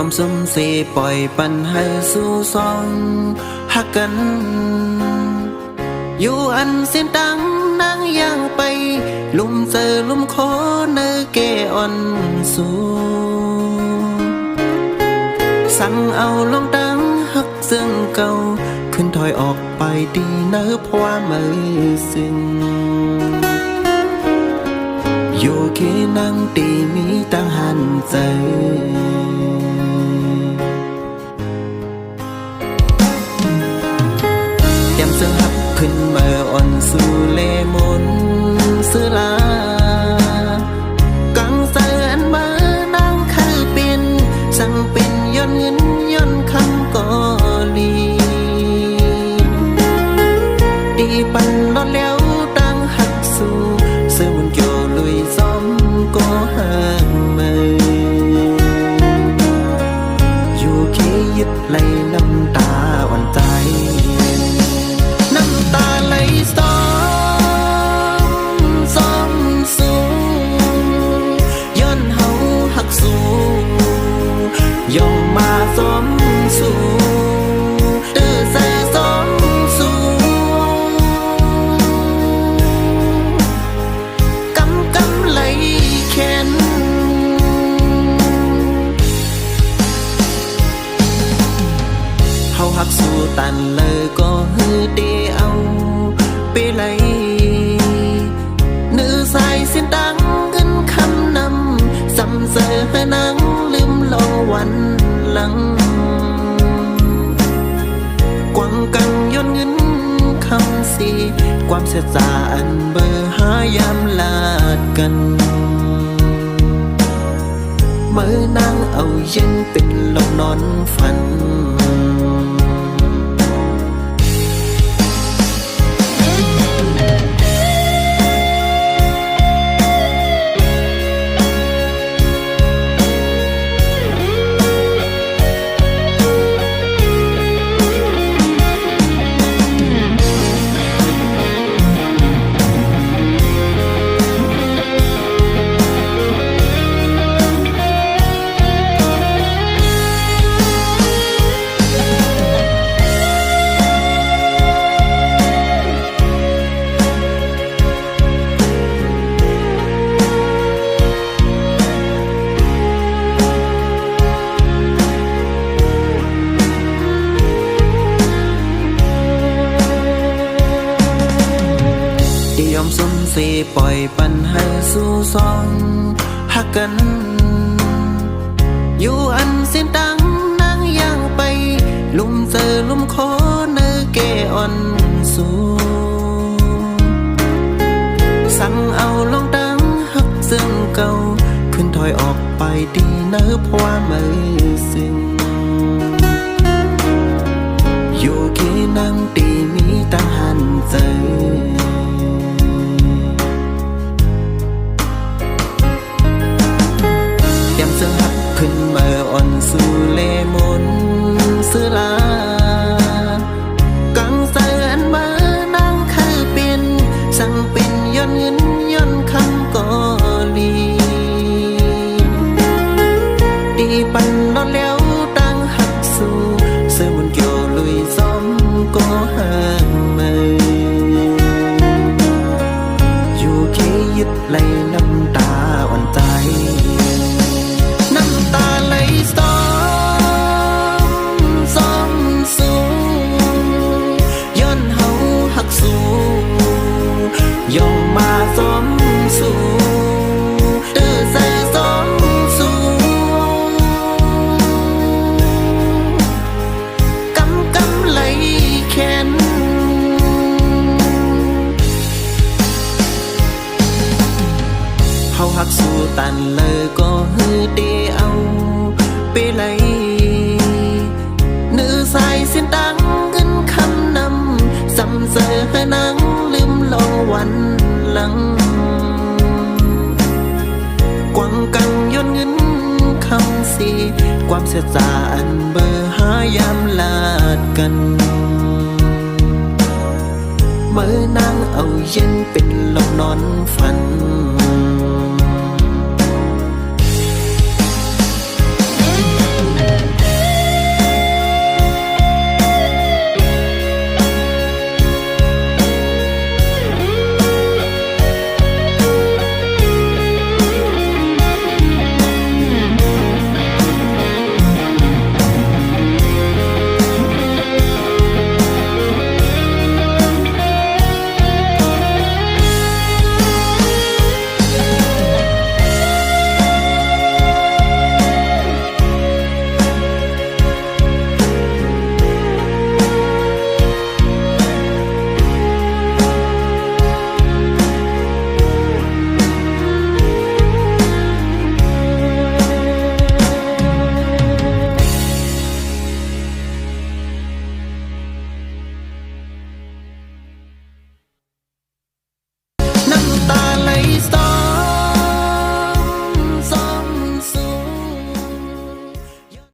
อมสมเสปล่อยปันให้สู่ซองหักกันอยู่อันเส้นตังนางย่างไปลุ่มเจอลุ่มโคเนเกอ่อนสูสั่งเอาลงดังหักซึ่งเก่าขึ้นถอยออกไปดีเนื้อเพราะว่ามือซึ่งอยู่คีนั่งตีมีตั้งหันใจยำเสือหับขึ้นมาอ่อนสู่เลมนเสือลากังเสืออันมานางคือเป็นสั่งเป็นย้อนเงินย้อนคำก่อลีดีปันรอดแล้วตั้งหักสู่เสือมันโยลุยซ้อมก็ห่างมืออยู่แค่ยึดไหลน้ำตาอ่อนใจน้ำตาไหลซ้อมสูย้อนเฮาหักสู่ย่องมาซ้อมสู่เด้อใส่ซ้อมสู่กำไหลแขนเฮาหักสู่ตันเลยก็ฮือเดเอาไปไหลเนื้อสายเส้นตังเงินคำนำซ้ำเสอให้นางลืมลงวันหลังกวางกังย้อนเงินคำสีความเสียใจอันเบอร์หายามลาดกันเมื่อนางเอายังเป็นลมนอนฝันยอมสมเสปล่อยปันให้สู่ซองหักกันอยู่อันเส้นตังนางย่างไปลุ่มเจอลุ่มโคเนเกอ่อนสูสั่งเอาลงดังหักซึ่งเก่าขึ้นถอยออกไปดีเนื้อเพราะว่ามือซึ่งอยู่แค่นั่งตีมีตั้งหันใจขึ้นมาอ่อนสู่เลมนเสือลากังเสืออันมานางคือเป็นสั่งเป็นย้อนเงินย้อนคำก่อลีดีปันรอดแล้วตั้งหักสู่เสือมันโยลุยซ้อมก็ห่างมืออยู่แค่ยึดไหลน้ำตาอ่อนใจซ้อมสูย้อนเฮาหักสู่ย่องมาซ้อมสู่เด้อใส่ซ้อมสู่กำไหลแขนเฮาหักสู่ตันเลยก็ฮือเดเอาไปไหลเนื้อสายเส้นตังเงินคำนำซ้ำเสอให้นางลืมลงวันหลังกวางกังย้อนเงินคำสีความเสียใจอันเบอร์หายามลาดกันเมื่อนางเอาเย็นเป็นลมนอนฝัน